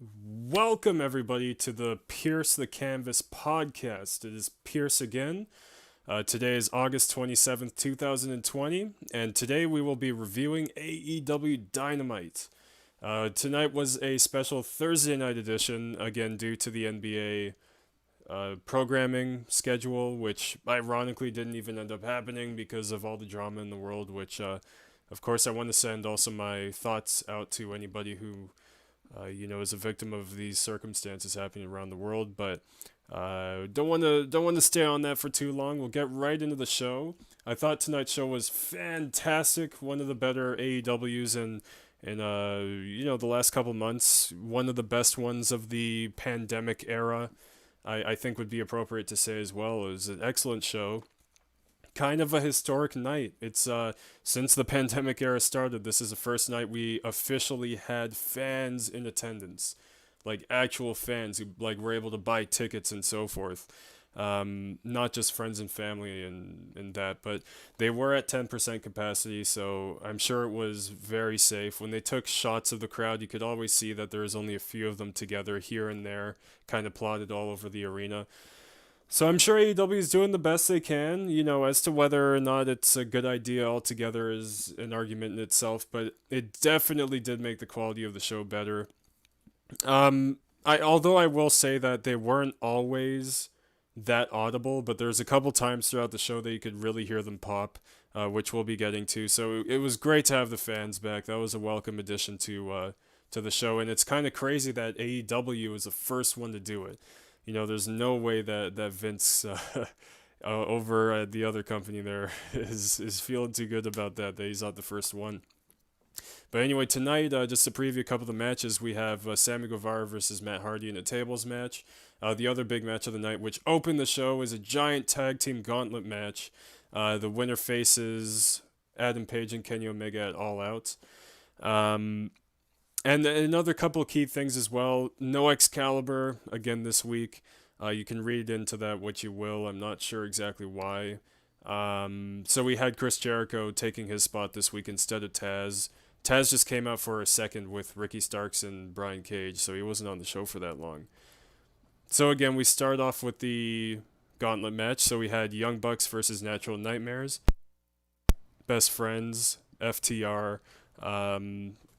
Welcome, everybody, to the Pierce the Canvas podcast. It is Pierce again. Today is August 27th, 2020, and today we will be reviewing AEW Dynamite. Tonight was a special Thursday night edition, again, due to the NBA programming schedule, which ironically didn't even end up happening because of all the drama in the world, which, of course, I want to send also my thoughts out to anybody who is a victim of these circumstances happening around the world. But don't want to stay on that for too long. We'll get right into the show. I thought tonight's show was fantastic. One of the better AEWs in the last couple months. One of the best ones of the pandemic era. I think would be appropriate to say as well. It was an excellent show, kind of a historic night. It's since the pandemic era started, this is the first night we officially had fans in attendance, like actual fans who like were able to buy tickets and so forth. Not just friends and family and that, but they were at 10% capacity, so I'm sure it was very safe. When they took shots of the crowd, you could always see that there was only a few of them together here and there, kind of plotted all over the arena. So I'm sure AEW is doing the best they can. As to whether or not it's a good idea altogether is an argument in itself, but it definitely did make the quality of the show better. Although I will say that they weren't always that audible, but there's a couple times throughout the show that you could really hear them pop, which we'll be getting to. So it was great to have the fans back. That was a welcome addition to the show, and it's kind of crazy that AEW is the first one to do it. There's no way that Vince over at the other company there is feeling too good about that he's not the first one. But anyway, tonight, just to preview a couple of the matches, we have Sammy Guevara versus Matt Hardy in a tables match. The other big match of the night, which opened the show, is a giant tag team gauntlet match. The winner faces Adam Page and Kenny Omega at All Out. And another couple of key things as well. No Excalibur again this week. You can read into that what you will. I'm not sure exactly why. So we had Chris Jericho taking his spot this week instead of Taz. Taz just came out for a second with Ricky Starks and Brian Cage, so he wasn't on the show for that long. So again, we start off with the gauntlet match. So we had Young Bucks versus Natural Nightmares, Best Friends, FTR.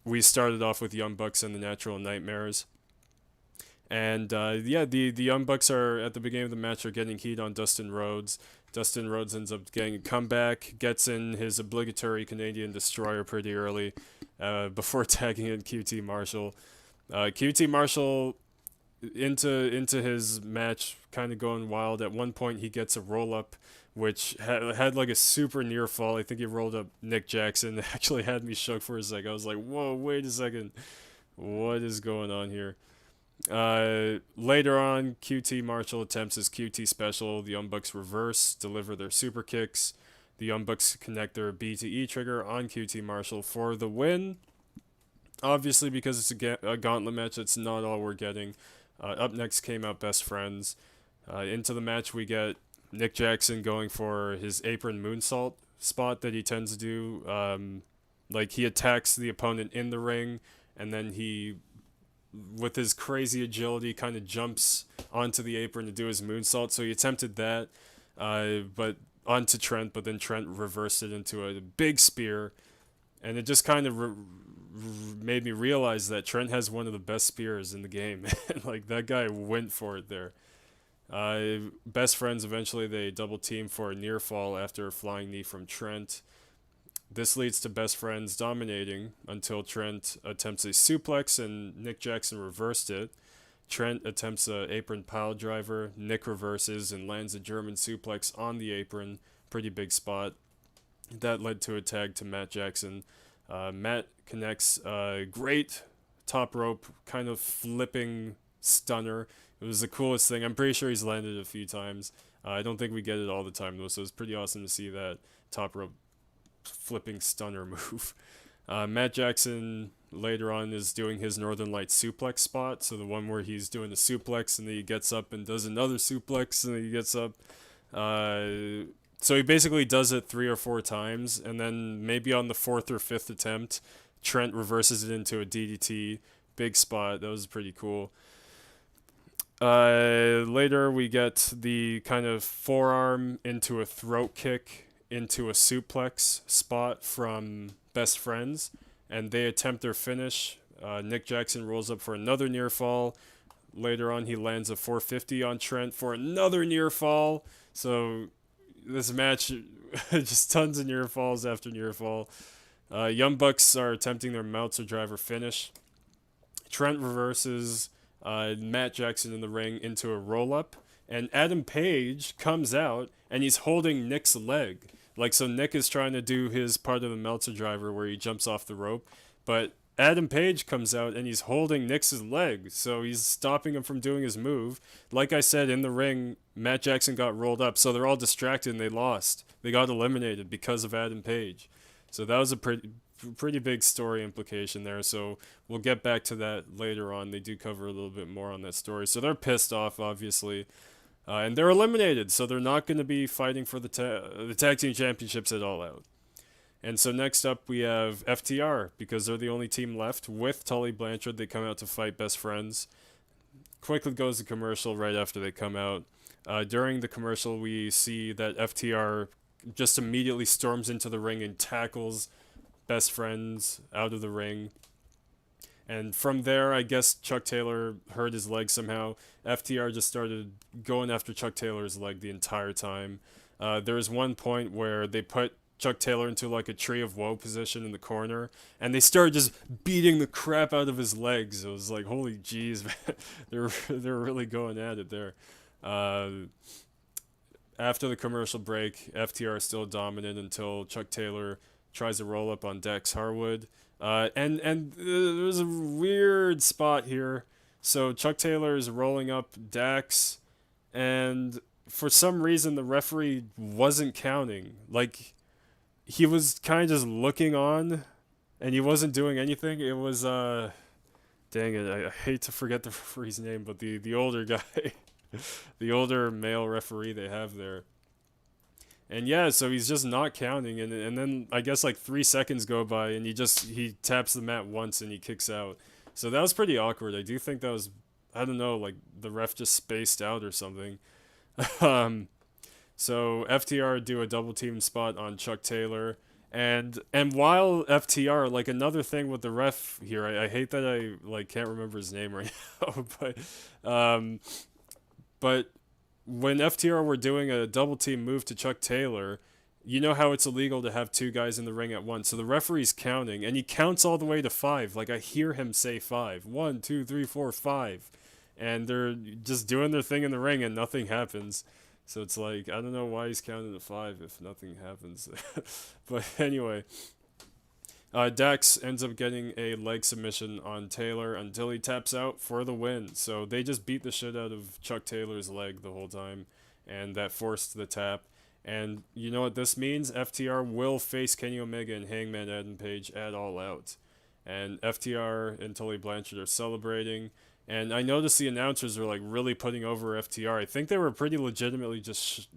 We started off with Young Bucks and the Natural Nightmares. And the Young Bucks are at the beginning of the match are getting heat on Dustin Rhodes. Dustin Rhodes ends up getting a comeback, gets in his obligatory Canadian Destroyer pretty early, before tagging in QT Marshall. QT Marshall into his match, kind of going wild. At one point, he gets a roll up, which had like a super near fall. I think he rolled up Nick Jackson. It actually had me shook for a sec. I was like, "Whoa, wait a second, what is going on here?" Later on, QT Marshall attempts his QT special. The Young Bucks reverse, deliver their super kicks. The Young Bucks connect their B to E trigger on QT Marshall for the win. Obviously, because it's a gauntlet match, it's not all we're getting. Up next came out Best Friends. Into the match, we get Nick Jackson going for his apron moonsault spot that he tends to do. Like he attacks the opponent in the ring, and then he, with his crazy agility, kind of jumps onto the apron to do his moonsault. So he attempted that, but onto Trent, but then Trent reversed it into a big spear, and it just kind of made me realize that Trent has one of the best spears in the game. Like that guy went for it there. Best Friends eventually they double team for a near fall after a flying knee from Trent. This leads to Best Friends dominating until Trent attempts a suplex and Nick Jackson reversed it. Trent attempts a apron pile driver. Nick reverses and lands a German suplex on the apron. Pretty big spot. That led to a tag to Matt Jackson. Matt connects a great top rope kind of flipping stunner. It was the coolest thing. I'm pretty sure he's landed it a few times. I don't think we get it all the time though, so it's pretty awesome to see that top rope flipping stunner move. Matt Jackson later on is doing his Northern Lights suplex spot, so the one where he's doing a suplex and then he gets up and does another suplex and then he gets up. So he basically does it 3 or 4 times, and then maybe on the fourth or fifth attempt, Trent reverses it into a DDT, big spot. That was pretty cool. Later, we get the kind of forearm into a throat kick into a suplex spot from Best Friends, and they attempt their finish. Nick Jackson rolls up for another near fall. Later on, he lands a 450 on Trent for another near fall. So this match, just tons of near falls after near fall. Young Bucks are attempting their Meltzer driver finish. Trent reverses Matt Jackson in the ring into a roll up, and Adam Page comes out and he's holding Nick's leg. Like, so Nick is trying to do his part of the Meltzer driver where he jumps off the rope, but Adam Page comes out and he's holding Nick's leg, so he's stopping him from doing his move. Like I said, in the ring, Matt Jackson got rolled up, so they're all distracted and they lost. They got eliminated because of Adam Page. So that was a pretty big story implication there. So we'll get back to that later on. They do cover a little bit more on that story. So they're pissed off, obviously. And they're eliminated, so they're not going to be fighting for the tag team championships at All Out. And so next up we have FTR, because they're the only team left with Tully Blanchard. They come out to fight Best Friends. Quickly goes the commercial right after they come out. During the commercial, we see that FTR just immediately storms into the ring and tackles Best Friends out of the ring. And from there, I guess Chuck Taylor hurt his leg somehow. FTR just started going after Chuck Taylor's leg the entire time. There was one point where they put Chuck Taylor into like a tree of woe position in the corner, and they started just beating the crap out of his legs. It was like, holy jeez, man. they're really going at it there. After the commercial break, FTR is still dominant until Chuck Taylor tries to roll up on Dex Harwood. And there's a weird spot here. So Chuck Taylor is rolling up Dax, and for some reason the referee wasn't counting. Like, he was kind of just looking on, and he wasn't doing anything. It was dang it, I hate to forget the referee's name, but the older guy, the older male referee they have there. And yeah, so he's just not counting, and then I guess like 3 seconds go by, and he taps the mat once and he kicks out. So that was pretty awkward. I do think that was, I don't know, like the ref just spaced out or something. So FTR do a double team spot on Chuck Taylor, and while FTR, like, another thing with the ref here, I hate that I like can't remember his name right now, but when FTR were doing a double team move to Chuck Taylor, you know how it's illegal to have two guys in the ring at once. So the referee's counting, and he counts all the way to 5. Like, I hear him say 5. 1, 2, 3, 4, 5. And they're just doing their thing in the ring, and nothing happens. So it's like, I don't know why he's counting to 5 if nothing happens. But anyway, Dax ends up getting a leg submission on Taylor until he taps out for the win. So they just beat the shit out of Chuck Taylor's leg the whole time, and that forced the tap. And you know what this means? FTR will face Kenny Omega and Hangman Adam Page at All Out. And FTR and Tully Blanchard are celebrating. And I noticed the announcers are like really putting over FTR. I think they were pretty legitimately just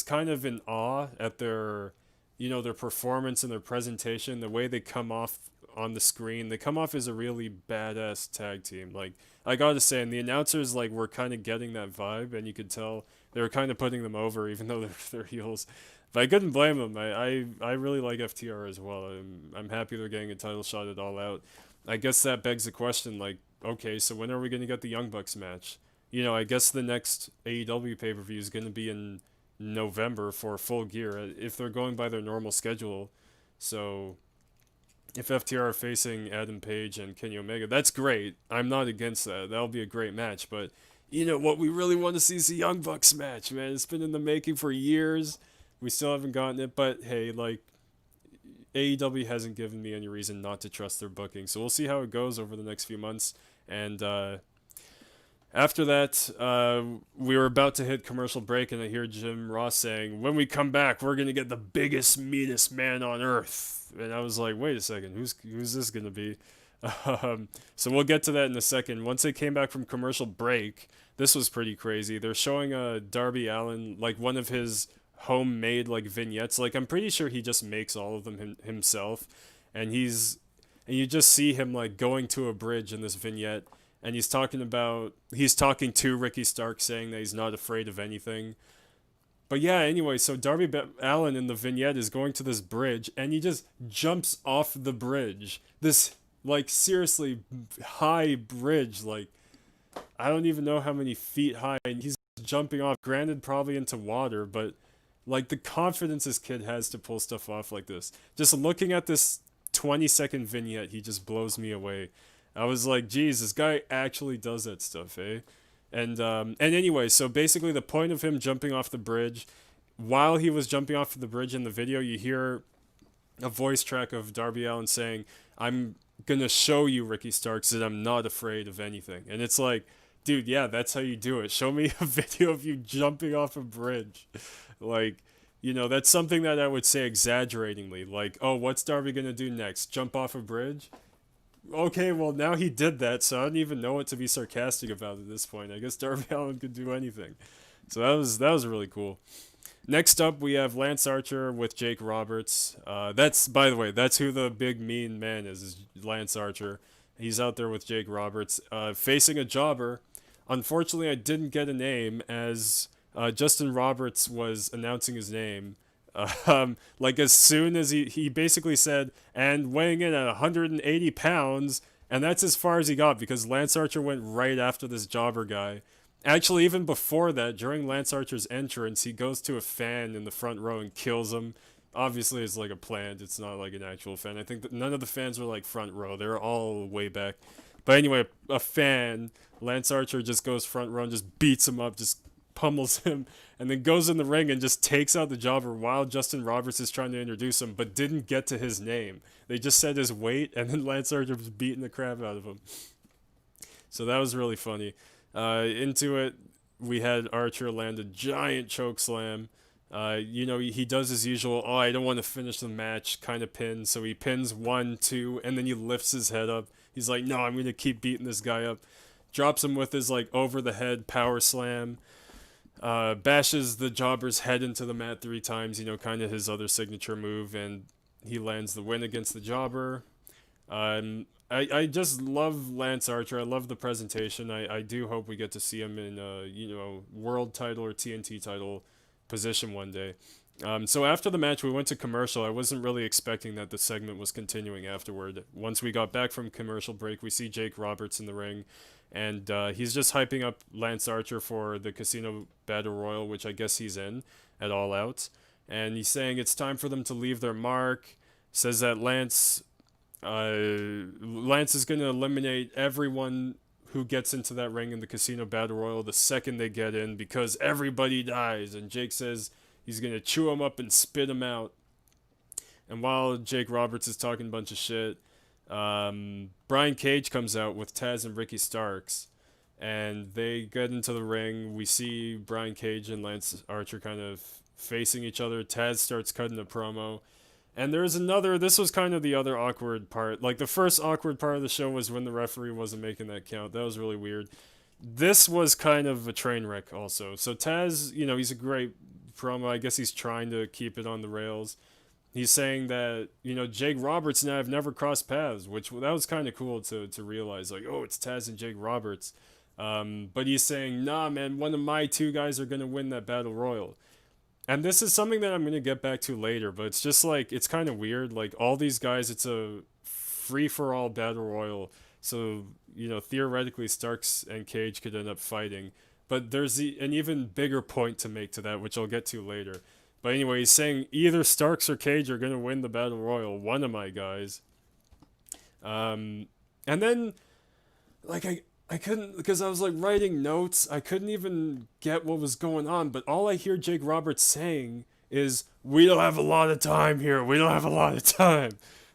kind of in awe at their, you know, their performance and their presentation, the way they come off on the screen. They come off as a really badass tag team. Like, I gotta say, and the announcers like were kind of getting that vibe, and you could tell they were kind of putting them over, even though they're heels. But I couldn't blame them. I really like FTR as well. I'm happy they're getting a title shot at All Out. I guess that begs the question, like, okay, so when are we going to get the Young Bucks match? You know, I guess the next AEW pay-per-view is going to be in November for Full Gear, if they're going by their normal schedule. So if FTR are facing Adam Page and Kenny Omega, that's great. I'm not against that. That'll be a great match. But, you know, what we really want to see is the Young Bucks match, man. It's been in the making for years. We still haven't gotten it. But, hey, like, AEW hasn't given me any reason not to trust their booking. So we'll see how it goes over the next few months. And after that, we were about to hit commercial break, and I hear Jim Ross saying, when we come back, we're going to get the biggest, meanest man on earth. And I was like, wait a second, who's this going to be? So we'll get to that in a second. Once they came back from commercial break, this was pretty crazy. They're showing Darby Allin, like one of his homemade like vignettes. Like, I'm pretty sure he just makes all of them himself, and he's and you just see him like going to a bridge in this vignette, and he's talking to Ricky Stark, saying that he's not afraid of anything. But yeah, anyway, so Allen in the vignette is going to this bridge, and he just jumps off the bridge. This like seriously high bridge, like I don't even know how many feet high, and he's jumping off. Granted, probably into water, but like the confidence this kid has to pull stuff off like this. Just looking at this 20-second vignette, he just blows me away. I was like, geez, this guy actually does that stuff, eh? And anyway, so basically the point of him jumping off the bridge, while he was jumping off the bridge in the video, you hear a voice track of Darby Allin saying, "I'm gonna show you, Ricky Starks, that I'm not afraid of anything." And it's like, dude, yeah, that's how you do it. Show me a video of you jumping off a bridge. Like, that's something that I would say exaggeratingly. Like, oh, what's Darby gonna do next? Jump off a bridge? Okay, well, now he did that, so I don't even know what to be sarcastic about at this point. I guess Darby Allin could do anything. So that was really cool. Next up, we have Lance Archer with Jake Roberts. That's, by the way, that's who the big mean man is Lance Archer. He's out there with Jake Roberts, facing a jobber. Unfortunately, I didn't get a name as Justin Roberts was announcing his name. Like as soon as he basically said, and weighing in at 180 pounds, and that's as far as he got because Lance Archer went right after this jobber guy. Actually, even before that, during Lance Archer's entrance, he goes to a fan in the front row and kills him. Obviously, it's like a plant. It's not like an actual fan. I think that none of the fans were like front row. They were all way back. But anyway, a fan, Lance Archer just goes front row and just beats him up, just pummels him, and then goes in the ring and just takes out the jobber while Justin Roberts is trying to introduce him, but didn't get to his name. They just said his weight, and then Lance Archer was beating the crap out of him. So that was really funny. Into it, we had Archer land a giant choke slam. He does his usual, oh, I don't want to finish the match kind of pin. So he pins 1, 2, and then he lifts his head up. He's like, no, I'm going to keep beating this guy up. Drops him with his like over the head power slam. Bashes the jobber's head into the mat 3 times, kind of his other signature move, and he lands the win against the jobber. I just love Lance Archer. I love the presentation. I do hope we get to see him in world title or TNT title position one day. So after the match, we went to commercial. I wasn't really expecting that the segment was continuing afterward. Once we got back from commercial break, we see Jake Roberts in the ring, and he's just hyping up Lance Archer for the Casino Battle Royal, which I guess he's in at All Out. And he's saying it's time for them to leave their mark. Says that Lance is going to eliminate everyone who gets into that ring in the Casino Battle Royal the second they get in because everybody dies. And Jake says he's going to chew them up and spit them out. And while Jake Roberts is talking a bunch of shit, Brian Cage comes out with Taz and Ricky Starks. And they get into the ring. We see Brian Cage and Lance Archer kind of facing each other. Taz starts cutting a promo. And this was kind of the other awkward part. Like, the first awkward part of the show was when the referee wasn't making that count. That was really weird. This was kind of a train wreck also. So Taz, he's a great promo. I guess he's trying to keep it on the rails. He's saying that, Jake Roberts and I have never crossed paths, which that was kind of cool to realize. Like, oh, it's Taz and Jake Roberts. But he's saying, nah, man, one of my 2 guys are going to win that Battle Royal. And this is something that I'm going to get back to later, but it's just like, it's kind of weird. Like, all these guys, it's a free-for-all Battle Royal. So, theoretically, Starks and Cage could end up fighting. But there's an even bigger point to make to that, which I'll get to later. But anyway, he's saying either Starks or Cage are going to win the Battle Royal, one of my guys. And then, like, I couldn't, because I was like writing notes, I couldn't even get what was going on, but all I hear Jake Roberts saying is, we don't have a lot of time here, we don't have a lot of time.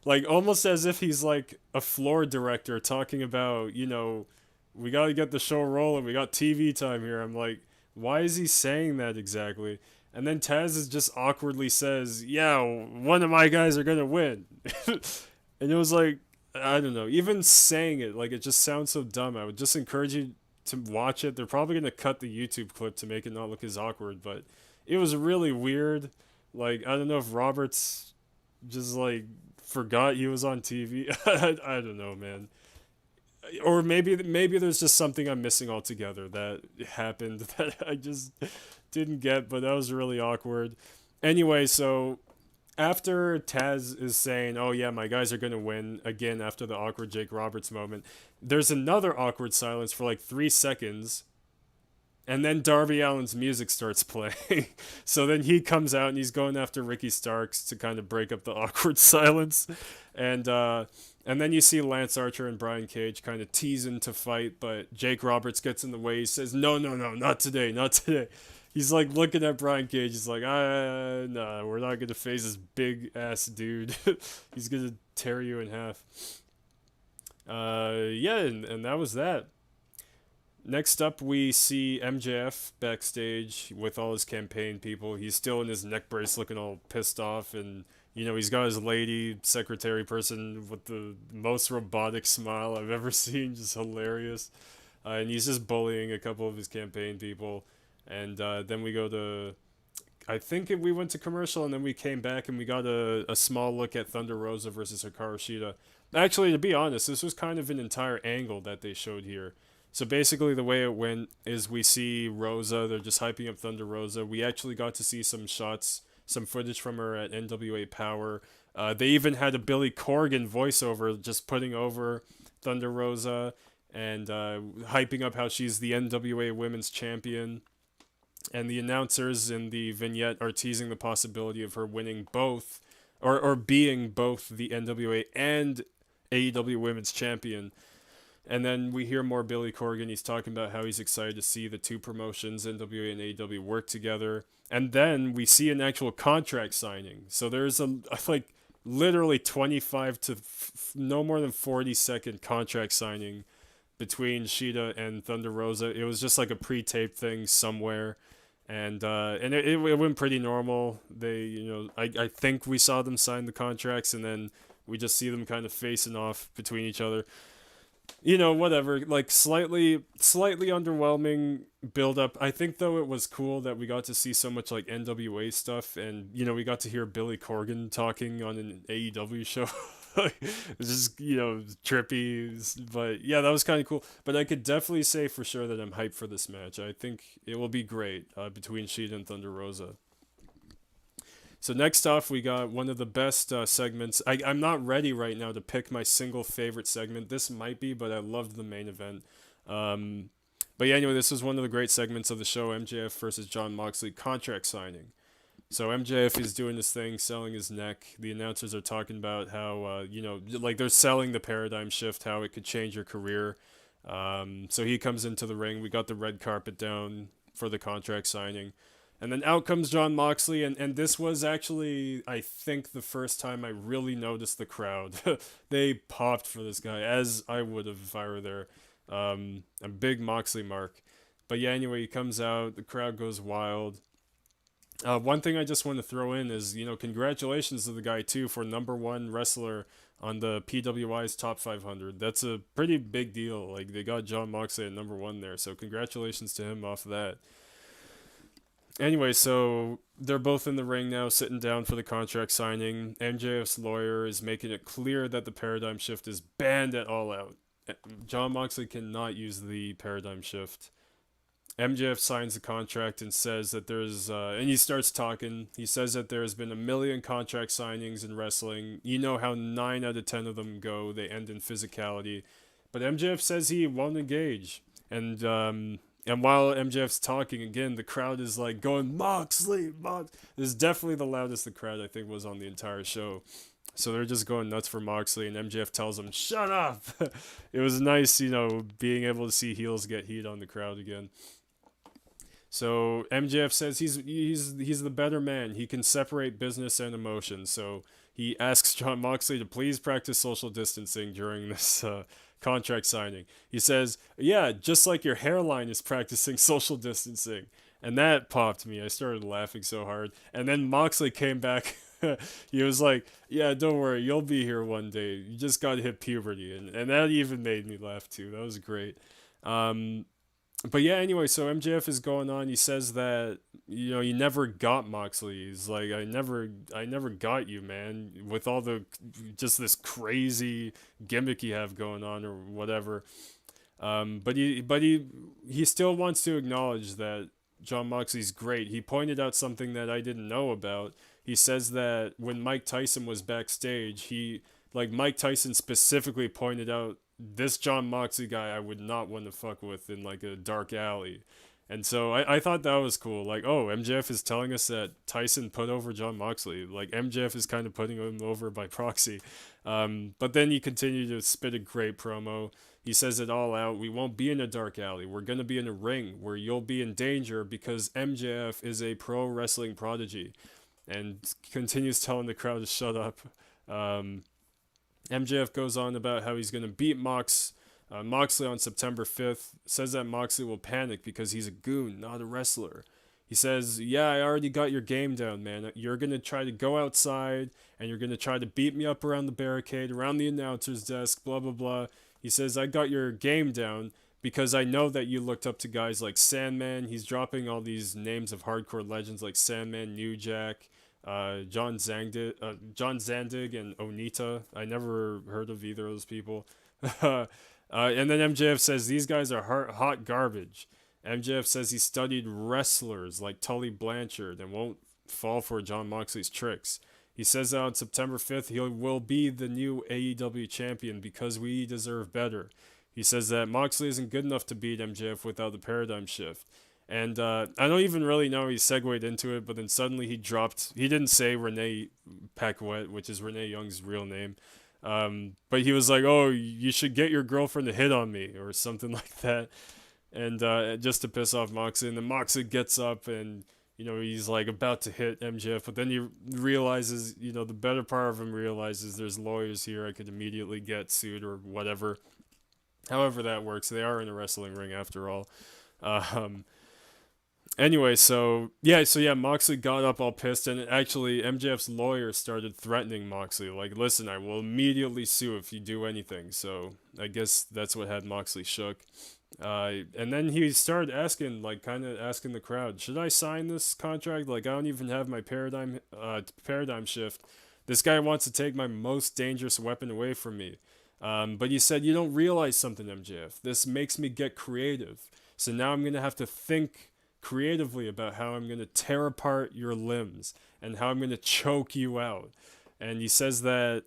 Like, almost as if he's like a floor director talking about, we gotta get the show rolling, we got TV time here. I'm like, why is he saying that exactly? And then Taz just awkwardly says, yeah, one of my guys are gonna win. And it was like, I don't know, even saying it, like, it just sounds so dumb. I would just encourage you to watch it. They're probably going to cut the YouTube clip to make it not look as awkward, but it was really weird. Like, I don't know if Roberts just, like, forgot he was on TV. I don't know, man. Or maybe there's just something I'm missing altogether that happened that I just didn't get, but that was really awkward. Anyway, so after Taz is saying, "Oh yeah, my guys are gonna win again," after the awkward Jake Roberts moment, there's another awkward silence for like 3 seconds, and then Darby Allin's music starts playing. So then he comes out and he's going after Ricky Starks to kind of break up the awkward silence, and and then you see Lance Archer and Brian Cage kind of teasing to fight, but Jake Roberts gets in the way. He says, "No, no, no, not today, not today." He's like looking at Brian Cage. He's like, nah, we're not gonna face this big ass dude. He's gonna tear you in half." Yeah, and that was that. Next up, we see MJF backstage with all his campaign people. He's still in his neck brace, looking all pissed off, and he's got his lady secretary person with the most robotic smile I've ever seen, just hilarious. And he's just bullying a couple of his campaign people, and then we go to. I think we went to commercial, and then we came back, and we got a small look at Thunder Rosa versus Hikaru Shida. Actually, to be honest, this was kind of an entire angle that they showed here. So basically, the way it went is we see Rosa. They're just hyping up Thunder Rosa. We actually got to see some shots, some footage from her at NWA Power. They even had a Billy Corgan voiceover, just putting over Thunder Rosa and hyping up how she's the NWA Women's Champion. And the announcers in the vignette are teasing the possibility of her winning both, or being both the NWA and AEW Women's Champion. And then we hear more Billy Corgan. He's talking about how he's excited to see the two promotions, NWA and AEW, work together. And then we see an actual contract signing. So there's like literally 25 to no more than 40-second contract signing between Shida and Thunder Rosa. It was just like a pre-taped thing somewhere. And it went pretty normal. They, I think we saw them sign the contracts, and then we just see them kind of facing off between each other. Whatever, like slightly underwhelming build up. I think though it was cool that we got to see so much like NWA stuff, and we got to hear Billy Corgan talking on an AEW show. It's just trippy, but yeah, that was kind of cool. But I could definitely say for sure that I'm hyped for this match. I think it will be great between Sheeta and Thunder Rosa. So next off, we got one of the best segments. I'm not ready right now to pick my single favorite segment. This might be, but I loved the main event. But yeah, anyway, this was one of the great segments of the show, MJF versus Jon Moxley contract signing. So MJF is doing this thing, selling his neck. The announcers are talking about how, like they're selling the paradigm shift, how it could change your career. So he comes into the ring. We got the red carpet down for the contract signing. And then out comes Jon Moxley, and this was actually, I think, the first time I really noticed the crowd. They popped for this guy, as I would have if I were there. A big Moxley mark. But yeah, anyway, he comes out, the crowd goes wild. One thing I just want to throw in is, congratulations to the guy, too, for #1 wrestler on the PWI's Top 500. That's a pretty big deal. Like, they got Jon Moxley at #1 there, so congratulations to him off of that. Anyway, so they're both in the ring now, sitting down for the contract signing. MJF's lawyer is making it clear that the paradigm shift is banned at All Out. Jon Moxley cannot use the paradigm shift. MJF signs the contract and says that there's, and he starts talking. He says that there's been 1 million contract signings in wrestling. You know how 9 out of 10 of them go. They end in physicality. But MJF says he won't engage. And while MJF's talking, again, the crowd is like going, Moxley, Mox. This is definitely the loudest the crowd, I think, was on the entire show. So they're just going nuts for Moxley, and MJF tells him, shut up! It was nice, being able to see heels get heat on the crowd again. So MJF says he's the better man. He can separate business and emotion. So he asks Jon Moxley to please practice social distancing during this contract signing. He says, yeah, just like your hairline is practicing social distancing. And that popped me. I started laughing so hard. And then Moxley came back. He was like, yeah, don't worry, you'll be here one day. You just got to hit puberty. And that even made me laugh too. That was great. But yeah, anyway, so MJF is going on. He says that you never got Moxley. He's like, I never got you, man. With all the just this crazy gimmick you have going on or whatever. But he still wants to acknowledge that John Moxley's great. He pointed out something that I didn't know about. He says that when Mike Tyson was backstage, Mike Tyson specifically pointed out this John Moxley guy I would not want to fuck with in like a dark alley. And so I thought that was cool. Like, oh, MJF is telling us that Tyson put over John Moxley. Like, MJF is kind of putting him over by proxy. But then he continued to spit a great promo. He says it all out. We won't be in a dark alley. We're going to be in a ring where you'll be in danger because MJF is a pro wrestling prodigy. And continues telling the crowd to shut up. MJF goes on about how he's going to beat Moxley on September 5th. Says that Moxley will panic because he's a goon, not a wrestler. He says, yeah, I already got your game down, man. You're going to try to go outside and you're going to try to beat me up around the barricade, around the announcer's desk, blah, blah, blah. He says, I got your game down because I know that you looked up to guys like Sandman. He's dropping all these names of hardcore legends like Sandman, New Jack, John Zandig, and Onita. I never heard of either of those people. And then MJF says these guys are hot garbage. MJF says he studied wrestlers like Tully Blanchard and won't fall for John Moxley's tricks. He says that on September 5th he will be the new AEW champion because we deserve better. He says that Moxley isn't good enough to beat MJF without the paradigm shift. And I don't even really know he segued into it, but then suddenly he didn't say Renee Paquette, which is Renee Young's real name. But he was like, oh, you should get your girlfriend to hit on me or something like that. And just to piss off Moxley. And then Moxley gets up and, he's like about to hit MJF. But then he realizes, the better part of him realizes there's lawyers here. I could immediately get sued or whatever. However that works. They are in a wrestling ring after all. Anyway, so yeah, Moxley got up all pissed, and actually MJF's lawyer started threatening Moxley, like, listen, I will immediately sue if you do anything. So I guess that's what had Moxley shook. And then he started asking, like, kind of asking the crowd, should I sign this contract? Like, I don't even have my paradigm shift. This guy wants to take my most dangerous weapon away from me. But he said, you don't realize something, MJF. This makes me get creative. So now I'm gonna have to think creatively about how I'm going to tear apart your limbs and how I'm going to choke you out. And he says that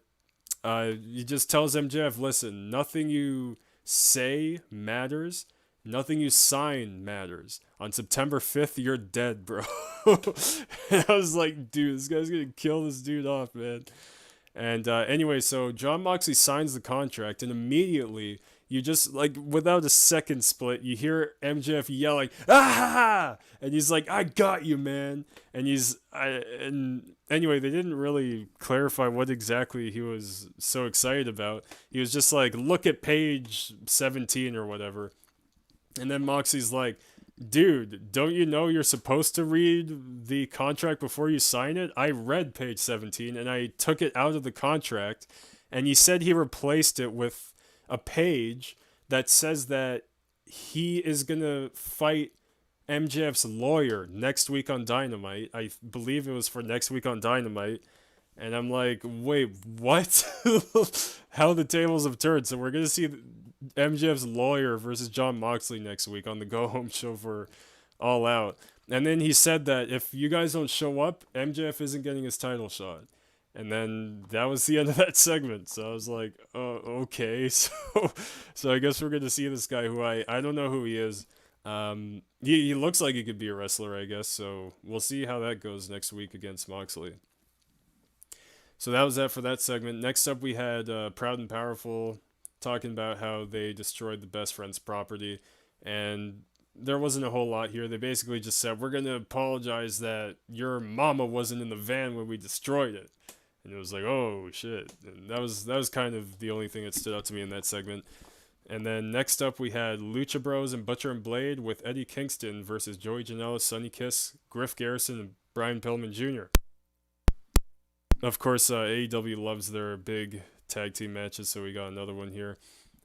he just tells MJF, listen, nothing you say matters. Nothing you sign matters. On September 5th, you're dead, bro. And I was like, dude, this guy's going to kill this dude off, man. And anyway, so John Moxley signs the contract, and immediately you just, like, without a second split, you hear MJF yelling, ah! And he's like, I got you, man. And and anyway, they didn't really clarify what exactly he was so excited about. He was just like, look at page 17 or whatever. And then Moxie's like, dude, don't you know you're supposed to read the contract before you sign it? I read page 17 and I took it out of the contract. And he said he replaced it with a page that says that he is going to fight MJF's lawyer next week on Dynamite. I believe it was for next week on Dynamite. And I'm like, wait, what? How the tables have turned. So we're going to see MJF's lawyer versus John Moxley next week on the Go Home show for All Out. And then he said that if you guys don't show up, MJF isn't getting his title shot. And then that was the end of that segment. So I was like, oh, okay. So I guess we're going to see this guy who I don't know who he is. He looks like he could be a wrestler, I guess. So we'll see how that goes next week against Moxley. So that was that for that segment. Next up, we had Proud and Powerful talking about how they destroyed the Best Friends property. And there wasn't a whole lot here. They basically just said, we're going to apologize that your mama wasn't in the van when we destroyed it. And it was like, oh, shit. And that was kind of the only thing that stood out to me in that segment. And then next up, we had Lucha Bros and Butcher and Blade with Eddie Kingston versus Joey Janela, Sonny Kiss, Griff Garrison, and Brian Pillman Jr. Of course, AEW loves their big tag team matches, so we got another one here.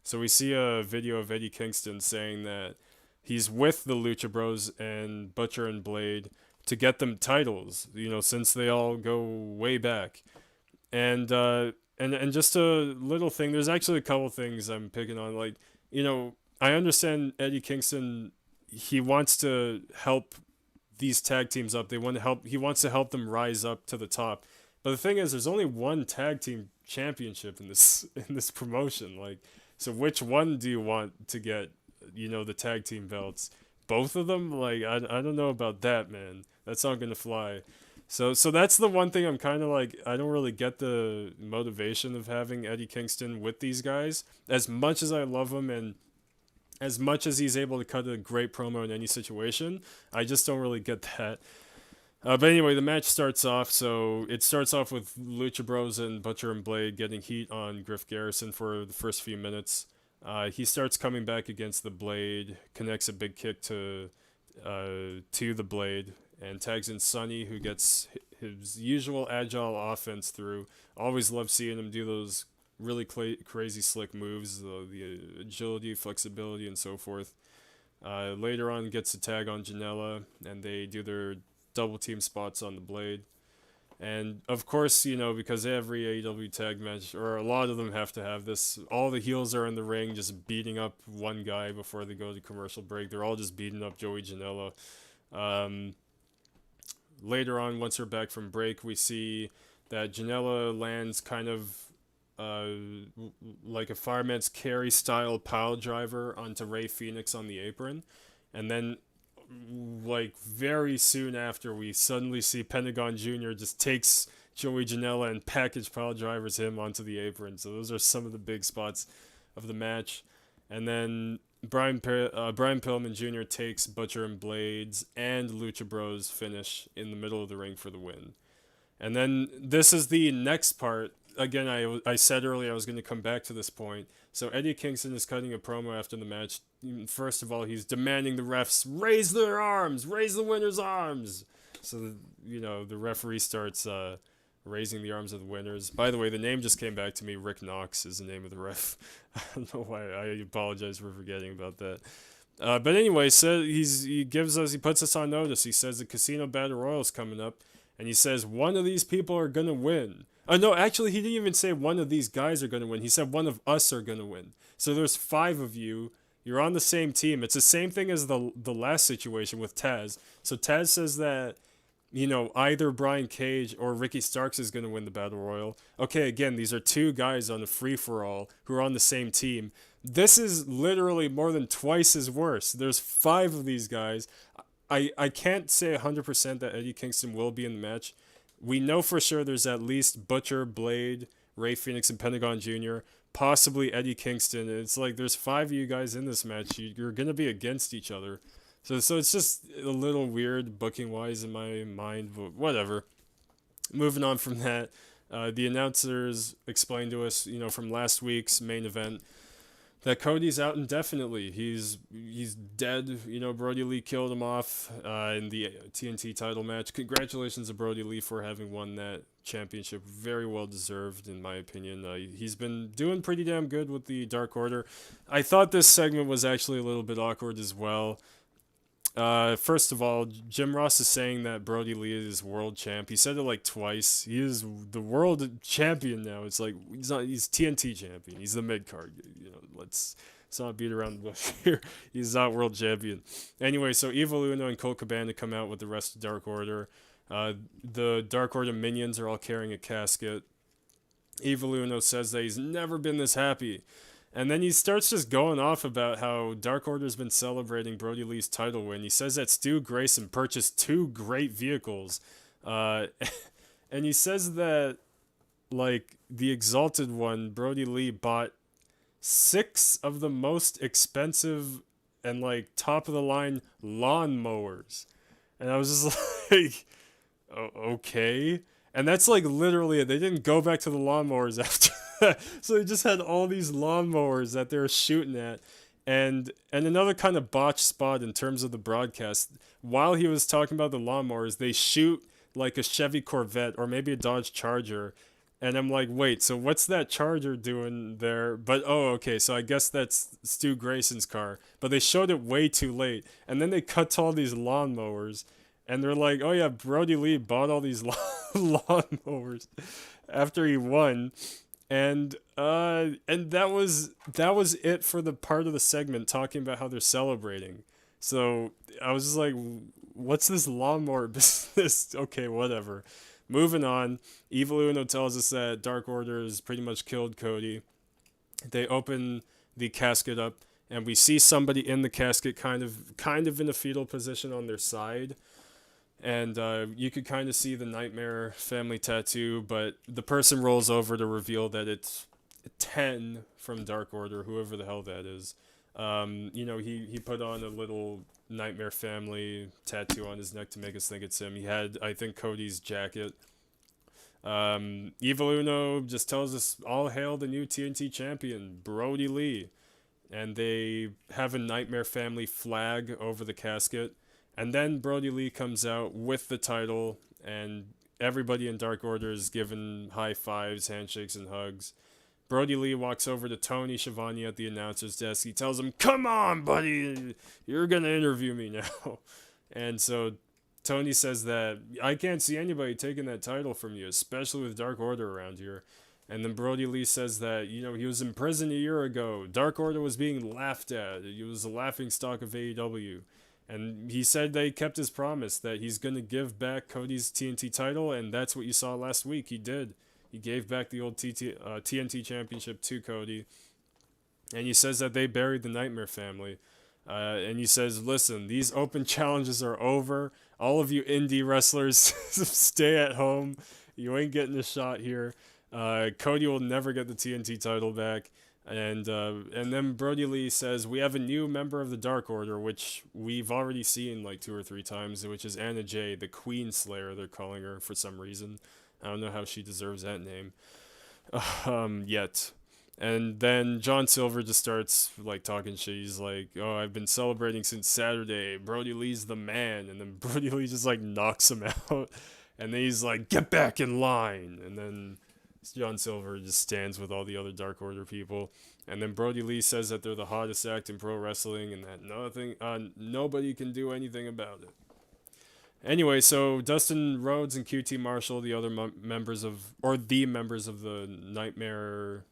So we see a video of Eddie Kingston saying that he's with the Lucha Bros and Butcher and Blade to get them titles. Since they all go way back, and just a little thing. There's actually a couple things I'm picking on. Like, I understand Eddie Kingston. He wants to help these tag teams up. They want to help. He wants to help them rise up to the top. But the thing is, there's only one tag team championship in this promotion. Like, so which one do you want to get? The tag team belts. Both of them? Like, I don't know about that, man. That's not gonna fly. So that's the one thing I'm kind of like, I don't really get the motivation of having Eddie Kingston with these guys. As much as I love him and as much as he's able to cut a great promo in any situation, I just don't really get that. But anyway, the match starts off. So it starts off with Lucha Bros and Butcher and Blade getting heat on Griff Garrison for the first few minutes. He starts coming back against the Blade, connects a big kick to the Blade, and tags in Sonny, who gets his usual agile offense through. Always love seeing him do those really crazy slick moves, the agility, flexibility, and so forth. Later on, gets a tag on Janela, and they do their double team spots on the Blade. And of course, because every AEW tag match, or a lot of them have to have this, all the heels are in the ring just beating up one guy before they go to commercial break. They're all just beating up Joey Janela. Later on, once we're back from break, we see that Janela lands kind of like a fireman's carry style pile driver onto Ray Phoenix on the apron. And then, like, very soon after, we suddenly see Pentagon Jr. just takes Joey Janela and package pile drivers him onto the apron. So those are some of the big spots of the match. And then Brian Pillman Jr. takes Butcher and Blades and Lucha Bros finish in the middle of the ring for the win. And then this is the next part. Again, I said earlier I was going to come back to this point. So Eddie Kingston is cutting a promo after the match. First of all, he's demanding the refs raise their arms, raise the winner's arms. So, the referee starts raising the arms of the winners. By the way, the name just came back to me. Rick Knox is the name of the ref. I don't know why. I apologize for forgetting about that. But anyway, so he puts us on notice. He says the Casino Battle Royal is coming up, and he says one of these people are gonna win. No, actually, he didn't even say one of these guys are gonna win. He said one of us are gonna win. So there's 5 of you. You're on the same team. It's the same thing as the last situation with Taz. So Taz says that, either Brian Cage or Ricky Starks is going to win the Battle Royal. Okay, again, these are 2 guys on a free-for-all who are on the same team. This is literally more than twice as worse. There's 5 of these guys. I can't say 100% that Eddie Kingston will be in the match. We know for sure there's at least Butcher, Blade, Ray Phoenix, and Pentagon Jr., possibly Eddie Kingston. It's like there's 5 of you guys in this match. You're going to be against each other. So it's just a little weird booking-wise in my mind, but whatever. Moving on from that, the announcers explained to us, from last week's main event, that Cody's out indefinitely. He's dead. Brody Lee killed him off in the TNT title match. Congratulations to Brody Lee for having won that championship. Very well deserved, in my opinion. He's been doing pretty damn good with the Dark Order. I thought this segment was actually a little bit awkward as well. First of all, Jim Ross is saying that Brody Lee is world champ. He said it like twice. He is the world champion now. It's like he's TNT champion. He's the mid card. Let's not beat around the bush here. He's not world champion. Anyway, so Evil Uno and Colt Cabana come out with the rest of Dark Order. The Dark Order minions are all carrying a casket. Evil Uno says that he's never been this happy. And then he starts just going off about how Dark Order's been celebrating Brody Lee's title win. He says that Stu Grayson purchased 2 great vehicles. And he says that, like, the Exalted One, Brody Lee, bought 6 of the most expensive and, like, top-of-the-line lawnmowers. And I was just like, okay. And that's, like, literally it. They didn't go back to the lawnmowers after that. So they just had all these lawnmowers that they were shooting at. And another kind of botched spot in terms of the broadcast. While he was talking about the lawnmowers, they shoot, like, a Chevy Corvette or maybe a Dodge Charger. And I'm like, wait, so what's that Charger doing there? But oh, okay, so I guess that's Stu Grayson's car. But they showed it way too late, and then they cut to all these lawnmowers, and they're like, oh yeah, Brody Lee bought all these lawnmowers after he won, and that was it for the part of the segment talking about how they're celebrating. So I was just like, what's this lawnmower business? Okay, whatever. Moving on. Evil Uno tells us that Dark Order has pretty much killed Cody. They open the casket up, and we see somebody in the casket, kind of in a fetal position on their side, and you could kind of see the Nightmare family tattoo, but the person rolls over to reveal that it's 10 from Dark Order, whoever the hell that is. He put on a little Nightmare family tattoo on his neck to make us think it's him. He had, I think, Cody's jacket. Evil Uno just tells us, all hail the new TNT champion, Brody Lee. And they have a Nightmare family flag over the casket. And then Brody Lee comes out with the title, and everybody in Dark Order is given high fives, handshakes, and hugs. Brody Lee walks over to Tony Schiavone at the announcer's desk. He tells him, "Come on, buddy, you're going to interview me now." And so Tony says that, "I can't see anybody taking that title from you, especially with Dark Order around here." And then Brody Lee says that, he was in prison a year ago. Dark Order was being laughed at. He was a laughing stock of AEW. And he said that he kept his promise, that he's going to give back Cody's TNT title, and that's what you saw last week. He did. He gave back the old TNT championship to Cody. And he says that they buried the Nightmare family. And he says, "Listen, these open challenges are over. All of you indie wrestlers, stay at home. You ain't getting a shot here. Cody will never get the TNT title back." And then Brody Lee says, "We have a new member of the Dark Order, which we've already seen like 2 or 3 times, which is Anna Jay, the Queen Slayer, they're calling her for some reason. I don't know how she deserves that name yet." And then John Silver just starts like talking shit. He's like, "Oh, I've been celebrating since Saturday. Brody Lee's the man." And then Brody Lee just like knocks him out. And then he's like, "Get back in line." And then John Silver just stands with all the other Dark Order people. And then Brody Lee says that they're the hottest act in pro wrestling and that nobody can do anything about it. Anyway, so Dustin Rhodes and QT Marshall, the other members of the Nightmare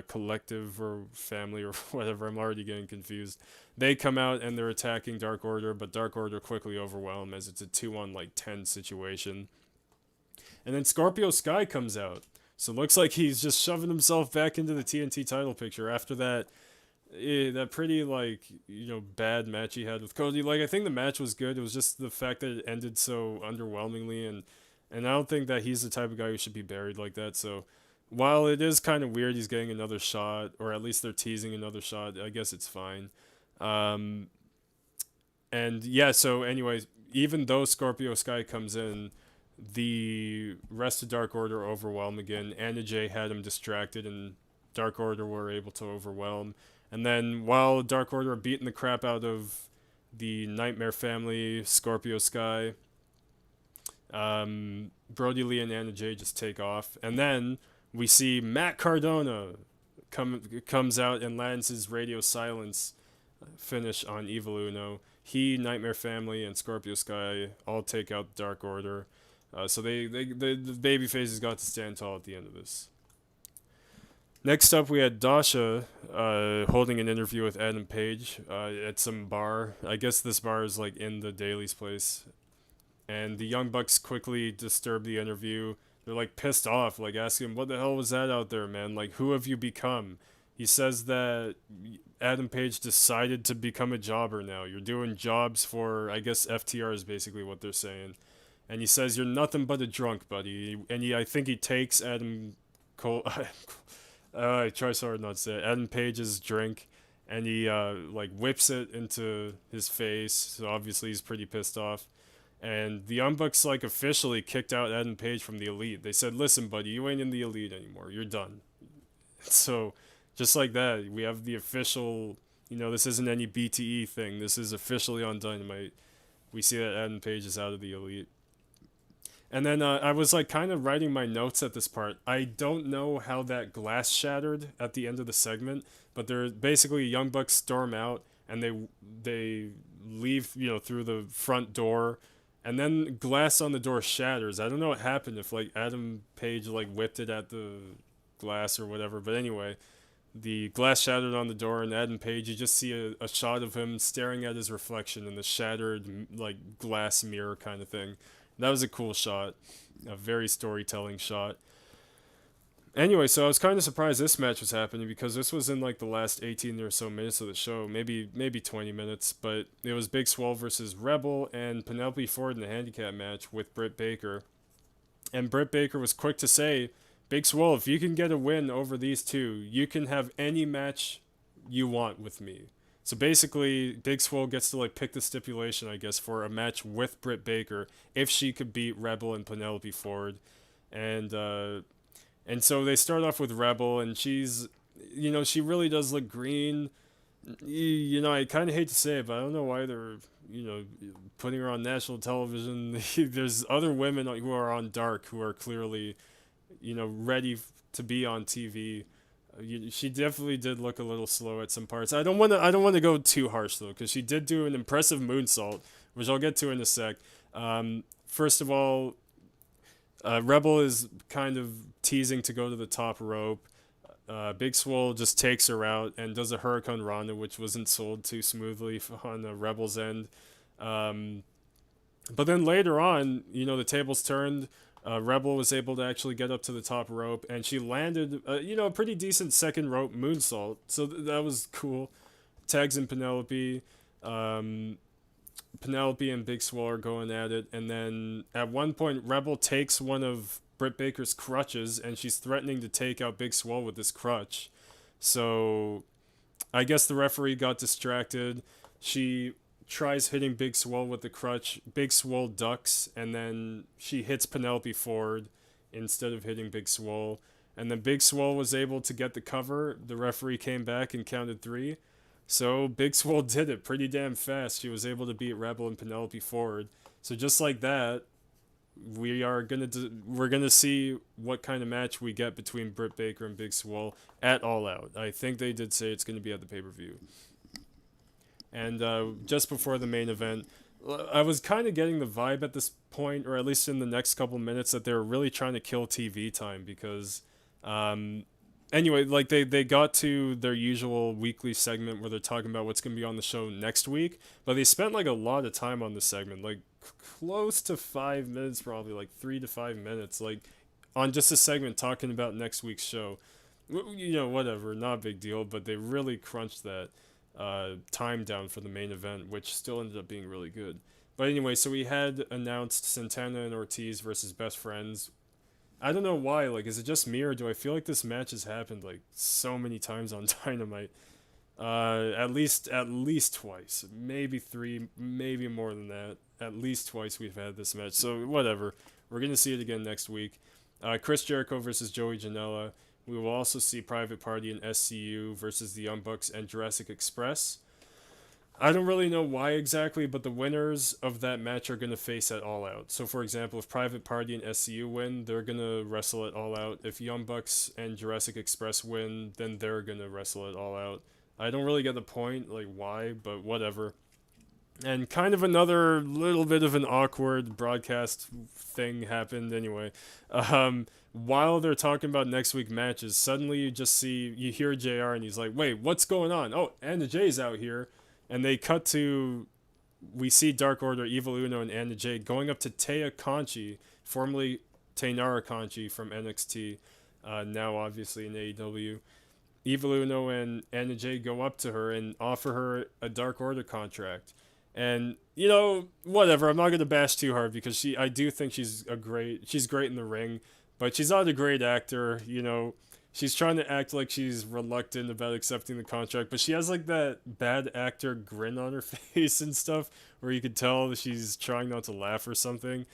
collective or family or whatever, I'm already getting confused. They come out and they're attacking Dark Order, but Dark Order quickly overwhelm as it's a 2-on-10 situation. And then Scorpio Sky comes out. So it looks like he's just shoving himself back into the TNT title picture after that pretty bad match he had with Cody. Like, I think the match was good. It was just the fact that it ended so underwhelmingly, and I don't think that he's the type of guy who should be buried like that. So while it is kind of weird he's getting another shot, or at least they're teasing another shot, I guess it's fine. And yeah, so anyways, even though Scorpio Sky comes in, the rest of Dark Order overwhelm again. Anna Jay had him distracted, and Dark Order were able to overwhelm. And then while Dark Order are beating the crap out of the Nightmare family, Scorpio Sky, Brody Lee and Anna Jay just take off. And then we see Matt Cardona comes out and lands his radio silence finish on Evil Uno. He, Nightmare family, and Scorpio Sky all take out Dark Order. So the baby faces got to stand tall at the end of this. Next up, we had Dasha holding an interview with Adam Page at some bar. I guess this bar is like in the Daily's place. And the Young Bucks quickly disturb the interview. They're like pissed off, like asking him, "What the hell was that out there, man? Like, who have you become?" He says that Adam Page decided to become a jobber now. You're doing jobs for, I guess, FTR is basically what they're saying. And he says, "You're nothing but a drunk, buddy." And I think he takes Adam Cole. I try so hard not to say it. Adam Page's drink, and he whips it into his face. So obviously he's pretty pissed off. And the Young Bucks officially kicked out Adam Page from the Elite. They said, "Listen, buddy, you ain't in the Elite anymore. You're done." So just like that, we have the official. This isn't any BTE thing. This is officially on Dynamite. We see that Adam Page is out of the Elite. And then I was like kind of writing my notes at this part. I don't know how that glass shattered at the end of the segment, but they're basically Young Bucks storm out and they leave, you know, through the front door, and then glass on the door shatters. I don't know what happened, if like Adam Page like whipped it at the glass or whatever, but anyway, the glass shattered on the door, and Adam Page, you just see a shot of him staring at his reflection in the shattered like glass mirror kind of thing. That was a cool shot, a very storytelling shot. Anyway, so I was kind of surprised this match was happening because this was in like the last 18 or so minutes of the show, maybe 20 minutes, but it was Big Swole versus Rebel and Penelope Ford in a handicap match with Britt Baker. And Britt Baker was quick to say, Big Swole, if you can get a win over these two, you can have any match you want with me. So basically, Big Swole gets to like pick the stipulation, I guess, for a match with Britt Baker if she could beat Rebel and Penelope Ford. And and so they start off with Rebel, and she's, you know, she really does look green. You know, I kind of hate to say it, but I don't know why they're, you know, putting her on national television. There's other women who are on Dark who are clearly, you know, ready to be on TV. She definitely did look a little slow at some parts. I don't want to go too harsh though, because she did do an impressive moonsault, which I'll get to in a sec. First of all, Rebel is kind of teasing to go to the top rope. Big Swole just takes her out and does a Hurricane Rana, which wasn't sold too smoothly on the Rebel's end. But then later on, you know, the tables turned. Rebel was able to actually get up to the top rope, and she landed, you know, a pretty decent second rope moonsault. So that was cool. Tags and Penelope. Penelope and Big Swole are going at it, and then at one point, Rebel takes one of Britt Baker's crutches, and she's threatening to take out Big Swole with this crutch. So I guess the referee got distracted. She tries hitting Big Swole with the crutch. Big Swole ducks, and then she hits Penelope Ford instead of hitting Big Swole. And then Big Swole was able to get the cover. The referee came back and counted 3. So Big Swole did it pretty damn fast. She was able to beat Rebel and Penelope Ford. So just like that, we're gonna see what kind of match we get between Britt Baker and Big Swole at All Out. I think they did say it's gonna be at the pay-per-view. And just before the main event, I was kind of getting the vibe at this point, or at least in the next couple minutes, that they were really trying to kill TV time because, anyway, like they got to their usual weekly segment where they're talking about what's going to be on the show next week, but they spent like a lot of time on this segment, like close to 5 minutes, probably like 3 to 5 minutes, like on just a segment talking about next week's show. You know, whatever, not a big deal, but they really crunched that time down for the main event, which still ended up being really good. But anyway, so we had announced Santana and Ortiz versus Best Friends. I don't know why, like, is it just me, or do I feel like this match has happened like so many times on Dynamite? At least twice, maybe 3, maybe more than that. At least twice we've had this match. So whatever, we're gonna see it again next week. Chris Jericho versus Joey Janela. We will also see Private Party and SCU versus the Young Bucks and Jurassic Express. I don't really know why exactly, but the winners of that match are going to face at All Out. So, for example, if Private Party and SCU win, they're going to wrestle at All Out. If Young Bucks and Jurassic Express win, then they're going to wrestle at All Out. I don't really get the point, like why, but whatever. And kind of another little bit of an awkward broadcast thing happened anyway. While they're talking about next week matches, suddenly you hear JR and he's like, wait, what's going on? Oh, Anna Jay's out here. And they cut to, we see Dark Order, Evil Uno, and Anna Jay going up to Taya Conchi, formerly Taynara Conchi from NXT, now obviously in AEW. Evil Uno and Anna Jay go up to her and offer her a Dark Order contract. And, you know, whatever, I'm not going to bash too hard because I do think she's great in the ring, but she's not a great actor, you know. She's trying to act like she's reluctant about accepting the contract, but she has like that bad actor grin on her face and stuff where you could tell that she's trying not to laugh or something.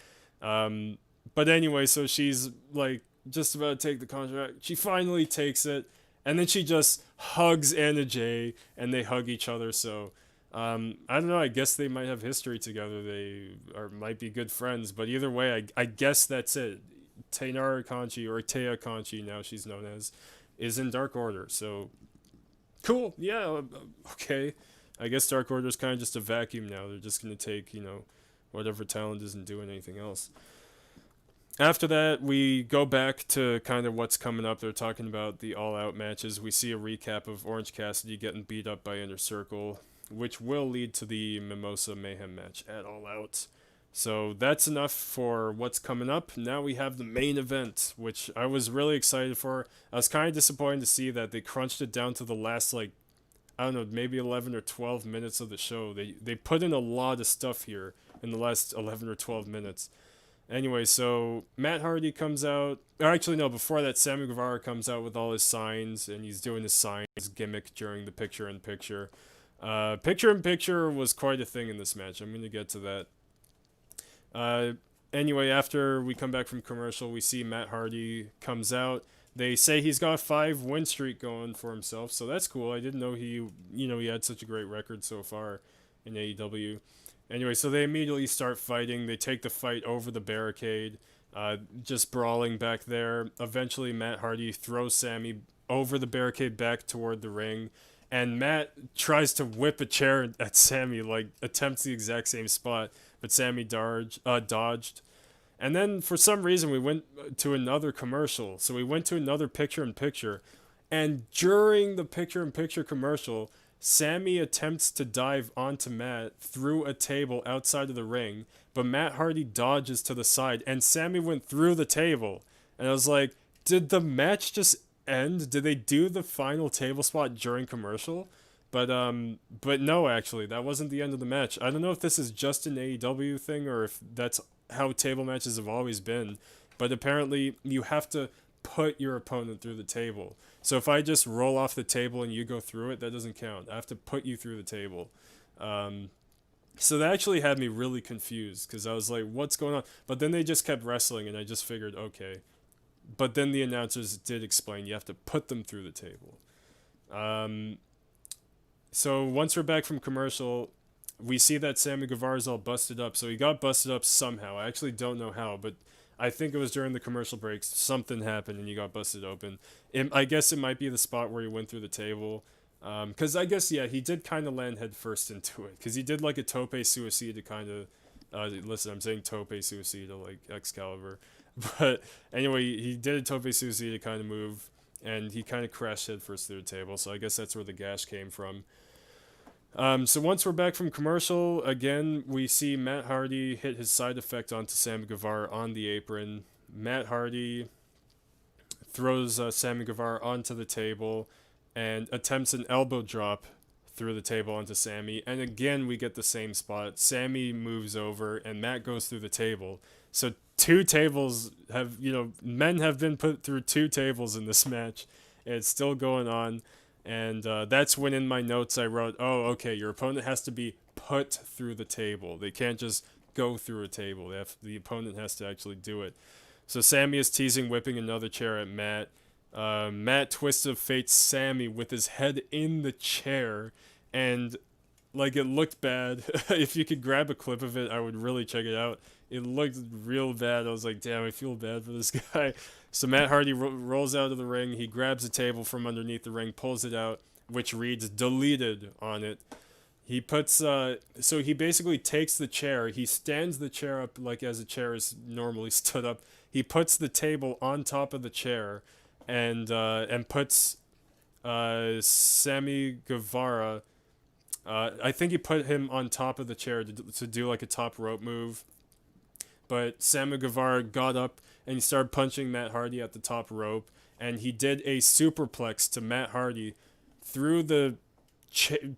But anyway, so she's like just about to take the contract. She finally takes it, and then she just hugs Anna Jay, and they hug each other. So I don't know. I guess they might have history together. They are might be good friends. But either way, I guess that's it. Tainara Conchi, or Taya Conchi, now she's known as, is in Dark Order. So cool. Yeah. Okay. I guess Dark Order is kind of just a vacuum now. They're just gonna take whatever talent isn't doing anything else. After that, we go back to kind of what's coming up. They're talking about the all out matches. We see a recap of Orange Cassidy getting beat up by Inner Circle, which will lead to the Mimosa Mayhem match at All Out. So that's enough for what's coming up. Now we have the main event, which I was really excited for. I was kind of disappointed to see that they crunched it down to the last, like, I don't know, maybe 11 or 12 minutes of the show. They put in a lot of stuff here in the last 11 or 12 minutes. Anyway, so Matt Hardy comes out. Or actually, no, before that, Sammy Guevara comes out with all his signs, and he's doing his signs gimmick during the picture in picture. Picture in picture was quite a thing in this match. I'm going to get to that. Uh, anyway, after we come back from commercial, we see Matt Hardy comes out. They say he's got a 5 win streak going for himself, so that's cool. I didn't know he had such a great record so far in AEW. Anyway, so they immediately start fighting. They take the fight over the barricade, just brawling back there. Eventually, Matt Hardy throws Sammy over the barricade back toward the ring, and Matt tries to whip a chair at Sammy, like attempts the exact same spot, but Sammy dodged. And then for some reason we went to another commercial. So we went to another picture in picture, and during the picture in picture commercial, Sammy attempts to dive onto Matt through a table outside of the ring, but Matt Hardy dodges to the side, and Sammy went through the table. And I was like, did the match just end? Did they do the final table spot during commercial? But no, actually, that wasn't the end of the match. I don't know if this is just an AEW thing or if that's how table matches have always been, but apparently you have to put your opponent through the table. So if I just roll off the table and you go through it, that doesn't count. I have to put you through the table. So that actually had me really confused because I was like, what's going on? But then they just kept wrestling and I just figured, okay. But then the announcers did explain you have to put them through the table. So once we're back from commercial, we see that Sammy Guevara's all busted up. So he got busted up somehow. I actually don't know how, but I think it was during the commercial breaks. Something happened and he got busted open. I guess it might be the spot where he went through the table. Because I guess, yeah, he did kind of land head first into it. Because he did like a tope suicide to kind of... listen, I'm saying tope suicide like Excalibur. But anyway, he did a tope suicide to kind of move. And he kind of crashed head first through the table. So I guess that's where the gash came from. So once we're back from commercial, again, we see Matt Hardy hit his side effect onto Sammy Guevara on the apron. Matt Hardy throws Sammy Guevara onto the table and attempts an elbow drop through the table onto Sammy. And again, we get the same spot. Sammy moves over and Matt goes through the table. So two tables have, men have been put through two tables in this match. And it's still going on. And that's when in my notes I wrote, oh, okay, your opponent has to be put through the table. They can't just go through a table. The opponent has to actually do it. So Sammy is teasing whipping another chair at Matt. Matt Twist of Fate Sammy with his head in the chair. And, like, it looked bad. If you could grab a clip of it, I would really check it out. It looked real bad. I was like, damn, I feel bad for this guy. So Matt Hardy rolls out of the ring. He grabs a table from underneath the ring, pulls it out, which reads deleted on it. He puts, so he basically takes the chair. He stands the chair up like as a chair is normally stood up. He puts the table on top of the chair and puts Sammy Guevara, I think he put him on top of the chair to do like a top rope move. But Sammy Guevara got up and he started punching Matt Hardy at the top rope. And he did a superplex to Matt Hardy through the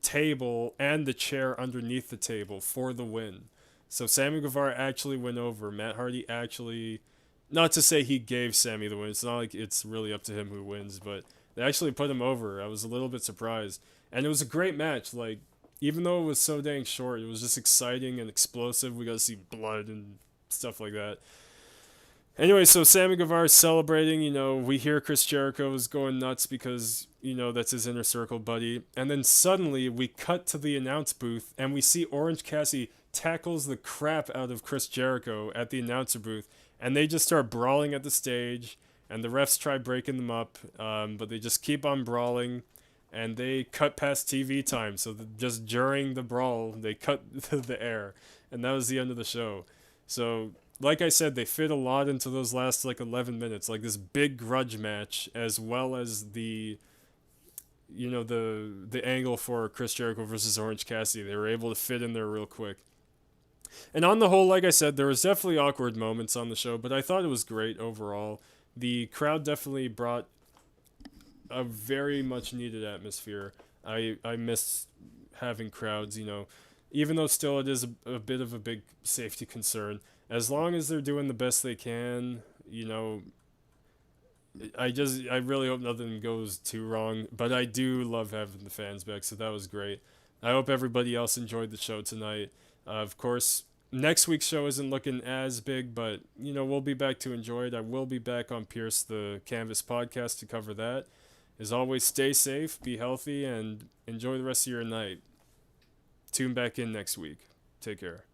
table and the chair underneath the table for the win. So Sammy Guevara actually went over. Matt Hardy actually... Not to say he gave Sammy the win. It's not like it's really up to him who wins. But they actually put him over. I was a little bit surprised. And it was a great match. Like, even though it was so dang short, it was just exciting and explosive. We got to see blood and stuff like that. Anyway, so Sammy Guevara's celebrating. We hear Chris Jericho is going nuts because that's his inner circle buddy, and then suddenly we cut to the announce booth and we see Orange Cassidy tackles the crap out of Chris Jericho at the announcer booth, and they just start brawling at the stage, and the refs try breaking them up, but they just keep on brawling, and they cut past TV time, so just during the brawl they cut the air, and that was the end of the show. So like I said, they fit a lot into those last like 11 minutes, like this big grudge match, as well as the angle for Chris Jericho versus Orange Cassidy. They were able to fit in there real quick. And on the whole, like I said, there was definitely awkward moments on the show, but I thought it was great overall. The crowd definitely brought a very much needed atmosphere. I miss having crowds, even though still it is a bit of a big safety concern. As long as they're doing the best they can, I really hope nothing goes too wrong. But I do love having the fans back, so that was great. I hope everybody else enjoyed the show tonight. Of course, next week's show isn't looking as big, but we'll be back to enjoy it. I will be back on Pierce the Canvas podcast to cover that. As always, stay safe, be healthy, and enjoy the rest of your night. Tune back in next week. Take care.